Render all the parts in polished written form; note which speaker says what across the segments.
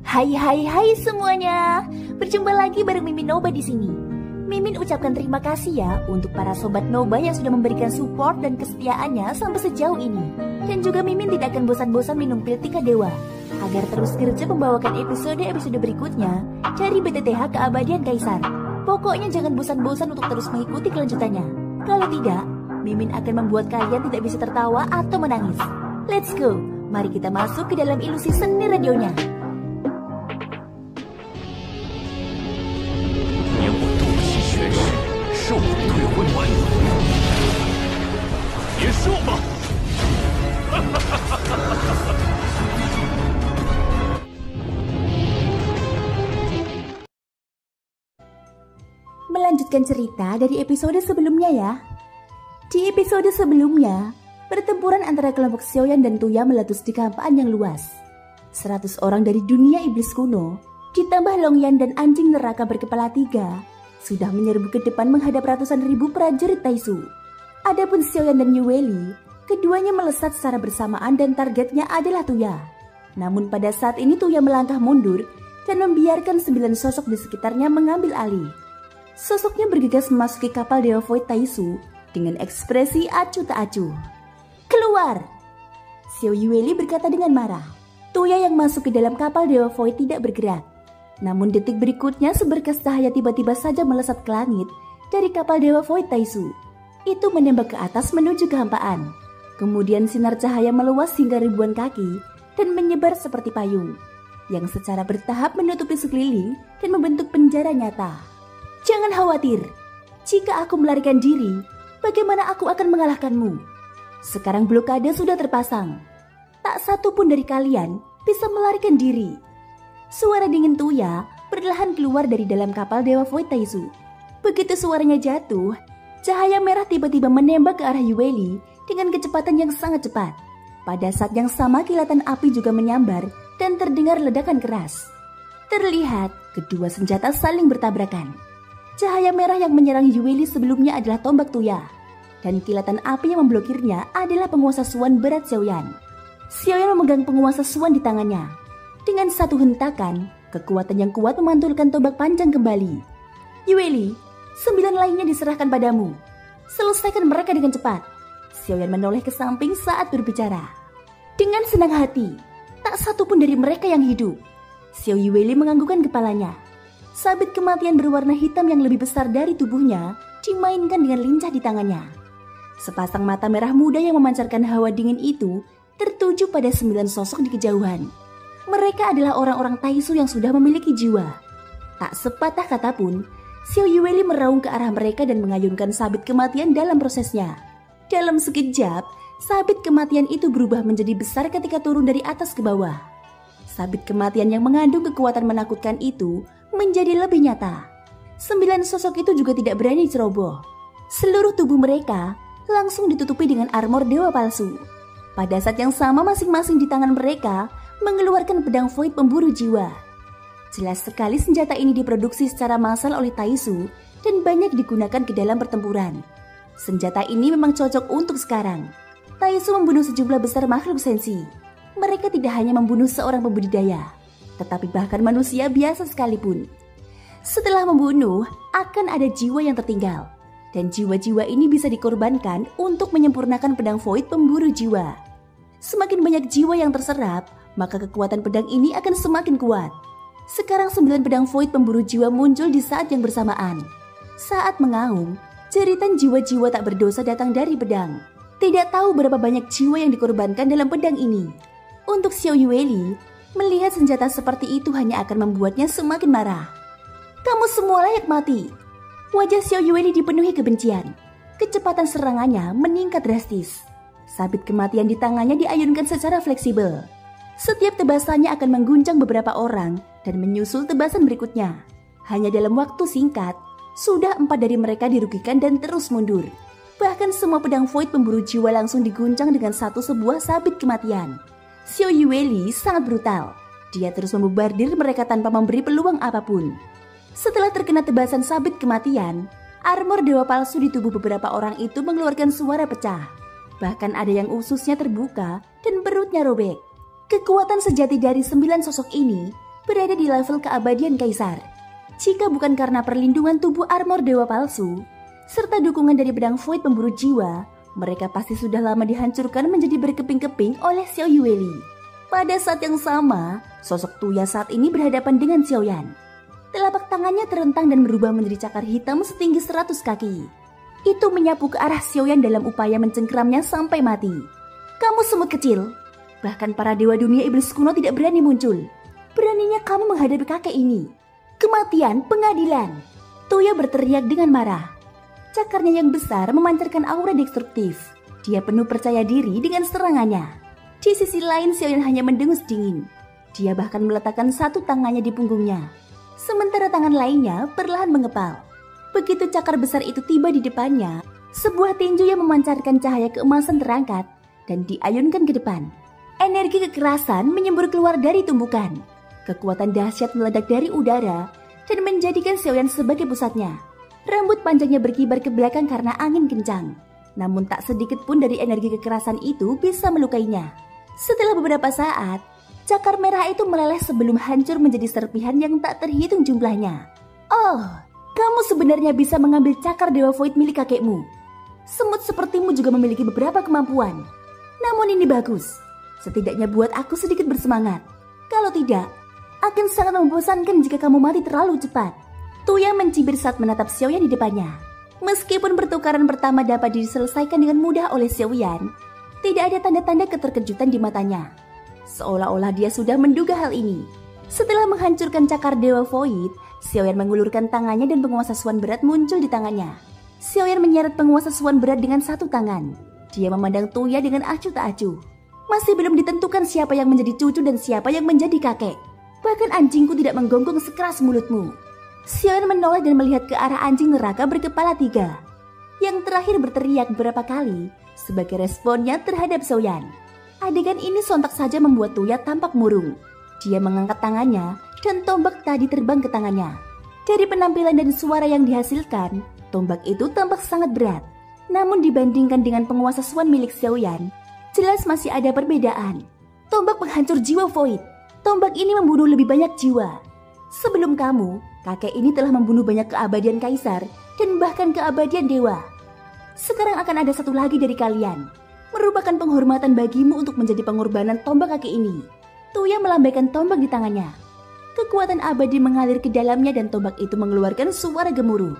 Speaker 1: Hai hai hai semuanya. Berjumpa lagi bareng Mimin Noba di sini. Mimin ucapkan terima kasih ya untuk para sobat Noba yang sudah memberikan support dan kesetiaannya sampai sejauh ini. Dan juga Mimin tidak akan bosan-bosan minum pil Tika Dewa agar terus kerja membawakan episode-episode berikutnya dari BTTH Keabadian Kaisar. Pokoknya jangan bosan-bosan untuk terus mengikuti kelanjutannya. Kalau tidak, Mimin akan membuat kalian tidak bisa tertawa atau menangis. Let's go, mari kita masuk ke dalam ilusi seni radionya. Melanjutkan cerita dari episode sebelumnya ya. Di episode sebelumnya, pertempuran antara kelompok Xiaoyan dan Tuya meletus di kampaan yang luas. 100 orang dari dunia iblis kuno, ditambah Longyan dan anjing neraka berkepala 3, sudah menyerbu ke depan menghadap ratusan ribu prajurit Taisu. Adapun Xiaoyan dan Yueli, keduanya melesat secara bersamaan dan targetnya adalah Tuya. Namun pada saat ini Tuya melangkah mundur dan membiarkan 9 sosok di sekitarnya mengambil alih. Sosoknya bergegas memasuki kapal Dewa Void Taisu dengan ekspresi acuh tak acuh. Keluar! Xiao Yueli berkata dengan marah. Tuya yang masuk ke dalam kapal Dewa Void tidak bergerak. Namun detik berikutnya seberkas cahaya tiba-tiba saja melesat ke langit dari kapal Dewa Void Taisu. Itu menembak ke atas menuju kehampaan. Kemudian sinar cahaya meluas hingga ribuan kaki dan menyebar seperti payung, yang secara bertahap menutupi sekeliling dan membentuk penjara nyata. Jangan khawatir, jika aku melarikan diri, bagaimana aku akan mengalahkanmu? Sekarang blokade sudah terpasang. Tak satu pun dari kalian bisa melarikan diri. Suara dingin Tuya perlahan keluar dari dalam kapal Dewa Void Taisu. Begitu suaranya jatuh, cahaya merah tiba-tiba menembak ke arah Yueli dengan kecepatan yang sangat cepat. Pada saat yang sama kilatan api juga menyambar dan terdengar ledakan keras. Terlihat kedua senjata saling bertabrakan. Cahaya merah yang menyerang Yueli sebelumnya adalah tombak Tuya, dan kilatan api yang memblokirnya adalah penguasa Suan berat Xiaoyan. Xiaoyan memegang penguasa Suan di tangannya. Dengan satu hentakan, kekuatan yang kuat memantulkan tombak panjang kembali. Yueli, 9 lainnya diserahkan padamu. Selesaikan mereka dengan cepat. Xiaoyan menoleh ke samping saat berbicara. Dengan senang hati, tak satu pun dari mereka yang hidup. Xiao Yueli menganggukkan kepalanya. Sabit kematian berwarna hitam yang lebih besar dari tubuhnya dimainkan dengan lincah di tangannya. Sepasang mata merah muda yang memancarkan hawa dingin itu tertuju pada 9 sosok di kejauhan. Mereka adalah orang-orang Taisu yang sudah memiliki jiwa. Tak sepatah kata pun, Xiao Yueli meraung ke arah mereka dan mengayunkan sabit kematian dalam prosesnya. Dalam sekejap, sabit kematian itu berubah menjadi besar ketika turun dari atas ke bawah. Sabit kematian yang mengandung kekuatan menakutkan itu menjadi lebih nyata. 9 sosok itu juga tidak berani ceroboh. Seluruh tubuh mereka langsung ditutupi dengan armor dewa palsu. Pada saat yang sama masing-masing di tangan mereka mengeluarkan pedang void pemburu jiwa. Jelas sekali senjata ini diproduksi secara massal oleh Taisu dan banyak digunakan ke dalam pertempuran. Senjata ini memang cocok untuk sekarang. Taisu membunuh sejumlah besar makhluk sensi. Mereka tidak hanya membunuh seorang pembudidaya, tetapi bahkan manusia biasa sekalipun. Setelah membunuh, akan ada jiwa yang tertinggal. Dan jiwa-jiwa ini bisa dikorbankan untuk menyempurnakan pedang void pemburu jiwa. Semakin banyak jiwa yang terserap, maka kekuatan pedang ini akan semakin kuat. Sekarang 9 pedang void pemburu jiwa muncul di saat yang bersamaan. Saat mengaum, jeritan jiwa-jiwa tak berdosa datang dari pedang. Tidak tahu berapa banyak jiwa yang dikorbankan dalam pedang ini. Untuk Xiao Yueli, melihat senjata seperti itu hanya akan membuatnya semakin marah. Kamu semua layak mati. Wajah Xiao Yueli dipenuhi kebencian. Kecepatan serangannya meningkat drastis. Sabit kematian di tangannya diayunkan secara fleksibel. Setiap tebasannya akan mengguncang beberapa orang dan menyusul tebasan berikutnya. Hanya dalam waktu singkat, sudah 4 dari mereka dirugikan dan terus mundur. Bahkan semua pedang void pemburu jiwa langsung diguncang dengan satu sebuah sabit kematian. Xiao Yueli sangat brutal. Dia terus membobardir mereka tanpa memberi peluang apapun. Setelah terkena tebasan sabit kematian, armor dewa palsu di tubuh beberapa orang itu mengeluarkan suara pecah. Bahkan ada yang ususnya terbuka dan perutnya robek. Kekuatan sejati dari 9 sosok ini berada di level keabadian kaisar. Jika bukan karena perlindungan tubuh armor dewa palsu, serta dukungan dari pedang void pemburu jiwa, mereka pasti sudah lama dihancurkan menjadi berkeping-keping oleh Xiao Yueli. Pada saat yang sama, sosok Tuya saat ini berhadapan dengan Xiaoyan. Telapak tangannya terentang dan berubah menjadi cakar hitam setinggi 100 kaki. Itu menyapu ke arah Xiaoyan dalam upaya mencengkramnya sampai mati. Kamu semut kecil. Bahkan para dewa dunia iblis kuno tidak berani muncul. Beraninya kamu menghadapi kakek ini. Kematian pengadilan. Tuya berteriak dengan marah. Cakarnya yang besar memancarkan aura destruktif. Dia penuh percaya diri dengan serangannya. Di sisi lain Xiaoyan hanya mendengus dingin. Dia bahkan meletakkan satu tangannya di punggungnya. Sementara tangan lainnya perlahan mengepal. Begitu cakar besar itu tiba di depannya, sebuah tinju yang memancarkan cahaya keemasan terangkat dan diayunkan ke depan. Energi kekerasan menyembur keluar dari tumbukan. Kekuatan dahsyat meledak dari udara dan menjadikan Xiaoyan sebagai pusatnya. Rambut panjangnya berkibar ke belakang karena angin kencang. Namun tak sedikit pun dari energi kekerasan itu bisa melukainya. Setelah beberapa saat, cakar merah itu meleleh sebelum hancur menjadi serpihan yang tak terhitung jumlahnya. Oh, kamu sebenarnya bisa mengambil cakar Dewa Void milik kakekmu. Semut sepertimu juga memiliki beberapa kemampuan. Namun ini bagus. Setidaknya buat aku sedikit bersemangat. Kalau tidak, akan sangat membosankan jika kamu mati terlalu cepat. Tuya mencibir saat menatap Xiaoyan di depannya. Meskipun pertukaran pertama dapat diselesaikan dengan mudah oleh Xiaoyan, tidak ada tanda-tanda keterkejutan di matanya. Seolah-olah dia sudah menduga hal ini. Setelah menghancurkan cakar Dewa Void, Xiaoyan mengulurkan tangannya dan penguasa Suan berat muncul di tangannya. Xiaoyan menyeret penguasa Suan berat dengan satu tangan. Dia memandang Tuya dengan acuh tak acuh. Masih belum ditentukan siapa yang menjadi cucu dan siapa yang menjadi kakek. Bahkan anjingku tidak menggonggong sekeras mulutmu. Xiaoyan menoleh dan melihat ke arah anjing neraka berkepala 3. Yang terakhir berteriak beberapa kali sebagai responnya terhadap Xiaoyan. Adegan ini sontak saja membuat Tuya tampak murung. Dia mengangkat tangannya dan tombak tadi terbang ke tangannya. Dari penampilan dan suara yang dihasilkan, tombak itu tampak sangat berat. Namun dibandingkan dengan penguasa Suan milik Xiaoyan, jelas masih ada perbedaan. Tombak penghancur jiwa Void. Tombak ini membunuh lebih banyak jiwa. Sebelum kamu, kakek ini telah membunuh banyak keabadian kaisar dan bahkan keabadian dewa. Sekarang akan ada satu lagi dari kalian. Merupakan penghormatan bagimu untuk menjadi pengorbanan tombak kakek ini. Tuya melambaikan tombak di tangannya. Kekuatan abadi mengalir ke dalamnya dan tombak itu mengeluarkan suara gemuruh.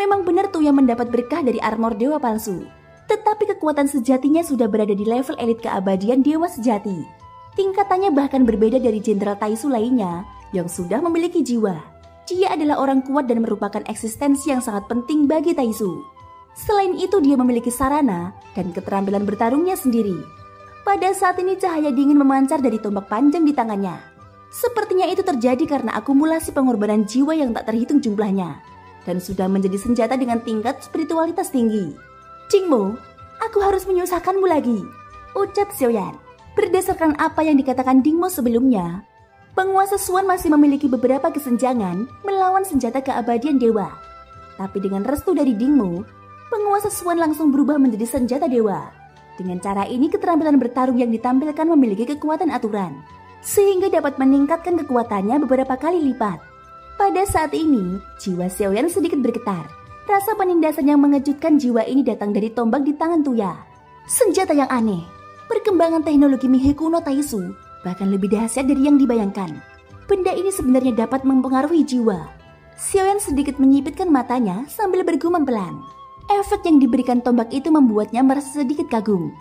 Speaker 1: Memang benar Tuya mendapat berkah dari armor dewa palsu. Tetapi kekuatan sejatinya sudah berada di level elit keabadian dewa sejati. Tingkatannya bahkan berbeda dari Jenderal Taisu lainnya yang sudah memiliki jiwa. Dia adalah orang kuat dan merupakan eksistensi yang sangat penting bagi Taisu. Selain itu dia memiliki sarana dan keterampilan bertarungnya sendiri. Pada saat ini cahaya dingin memancar dari tombak panjang di tangannya. Sepertinya itu terjadi karena akumulasi pengorbanan jiwa yang tak terhitung jumlahnya. Dan sudah menjadi senjata dengan tingkat spiritualitas tinggi. Jingmo, aku harus menyusahkanmu lagi, ucap Xiaoyan. Berdasarkan apa yang dikatakan Dingmo sebelumnya, penguasa Suan masih memiliki beberapa kesenjangan melawan senjata keabadian dewa. Tapi dengan restu dari Dingmo, penguasa Suan langsung berubah menjadi senjata dewa. Dengan cara ini keterampilan bertarung yang ditampilkan memiliki kekuatan aturan, sehingga dapat meningkatkan kekuatannya beberapa kali lipat. Pada saat ini, jiwa Xiaoyan sedikit bergetar. Rasa penindasan yang mengejutkan jiwa ini datang dari tombak di tangan Tuya. Senjata yang aneh. Perkembangan teknologi Mihai kuno Taisu bahkan lebih dahsyat dari yang dibayangkan. Benda ini sebenarnya dapat mempengaruhi jiwa. Xiaoyan sedikit menyipitkan matanya sambil bergumam pelan. Efek yang diberikan tombak itu membuatnya merasa sedikit kagum.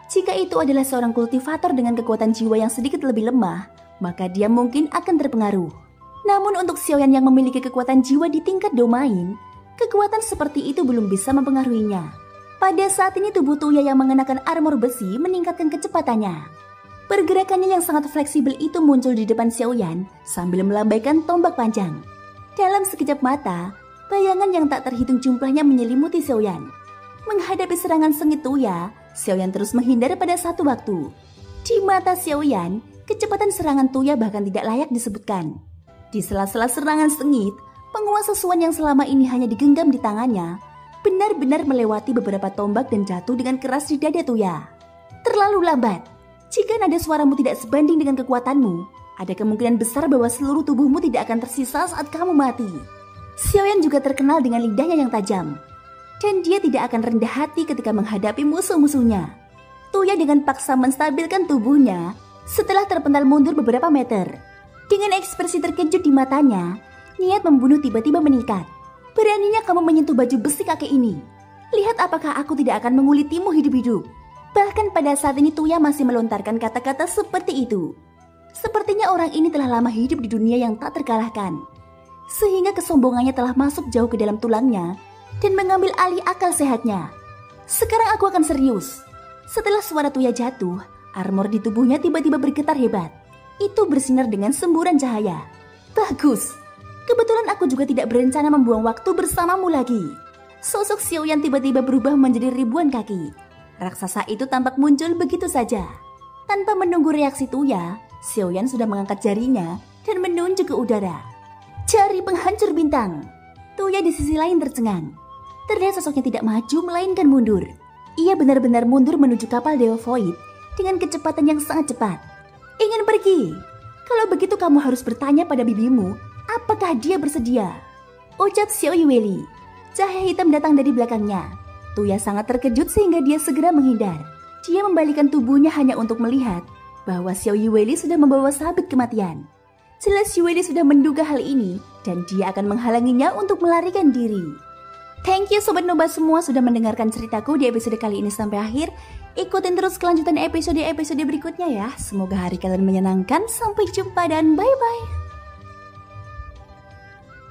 Speaker 1: Jika itu adalah seorang kultivator dengan kekuatan jiwa yang sedikit lebih lemah, maka dia mungkin akan terpengaruh. Namun untuk Xiaoyan yang memiliki kekuatan jiwa di tingkat domain, kekuatan seperti itu belum bisa mempengaruhinya. Pada saat ini tubuh Tuya yang mengenakan armor besi meningkatkan kecepatannya. Pergerakannya yang sangat fleksibel itu muncul di depan Xiaoyan sambil melambaikan tombak panjang. Dalam sekejap mata, bayangan yang tak terhitung jumlahnya menyelimuti Xiaoyan. Menghadapi serangan sengit Tuya, Xiaoyan terus menghindar pada satu waktu. Di mata Xiaoyan, kecepatan serangan Tuya bahkan tidak layak disebutkan. Di sela-sela serangan sengit, penguasa Suan yang selama ini hanya digenggam di tangannya, benar-benar melewati beberapa tombak dan jatuh dengan keras di dada Tuya. Terlalu lambat. Jika nada suaramu tidak sebanding dengan kekuatanmu, Ada kemungkinan besar bahwa seluruh tubuhmu tidak akan tersisa saat kamu mati. Xiaoyan juga terkenal dengan lidahnya yang tajam. Dan dia tidak akan rendah hati ketika menghadapi musuh-musuhnya. Tuya dengan paksa menstabilkan tubuhnya setelah terpental mundur beberapa meter. Dengan ekspresi terkejut di matanya, niat membunuh tiba-tiba meningkat. Beraninya kamu menyentuh baju besi kakek ini. Lihat apakah aku tidak akan mengulitimu hidup-hidup. Bahkan pada saat ini Tuya masih melontarkan kata-kata seperti itu. Sepertinya orang ini telah lama hidup di dunia yang tak terkalahkan. Sehingga kesombongannya telah masuk jauh ke dalam tulangnya dan mengambil alih akal sehatnya. Sekarang aku akan serius. Setelah suara Tuya jatuh, armor di tubuhnya tiba-tiba bergetar hebat. Itu bersinar dengan semburan cahaya. Bagus. Kebetulan aku juga tidak berencana membuang waktu bersamamu lagi. Sosok Xiaoyan tiba-tiba berubah menjadi ribuan kaki. Raksasa itu tampak muncul begitu saja. Tanpa menunggu reaksi Tuya, Xiaoyan sudah mengangkat jarinya dan menunjuk ke udara. Jari penghancur bintang. Tuya di sisi lain tercengang. Terlihat sosoknya tidak maju melainkan mundur. Ia benar-benar mundur menuju kapal Dewa Void dengan kecepatan yang sangat cepat. Ingin pergi? Kalau begitu kamu harus bertanya pada bibimu, apakah dia bersedia? Ucap Xiao Yueli. Cahaya hitam datang dari belakangnya. Tuya sangat terkejut sehingga dia segera menghindar. Dia membalikkan tubuhnya hanya untuk melihat bahwa Xiao Yueli sudah membawa sabit kematian. Jelas Yueli sudah menduga hal ini dan dia akan menghalanginya untuk melarikan diri. Thank you Sobat Noba semua sudah mendengarkan ceritaku di episode kali ini sampai akhir. Ikutin terus kelanjutan episode-episode berikutnya ya. Semoga hari kalian menyenangkan. Sampai jumpa dan bye-bye.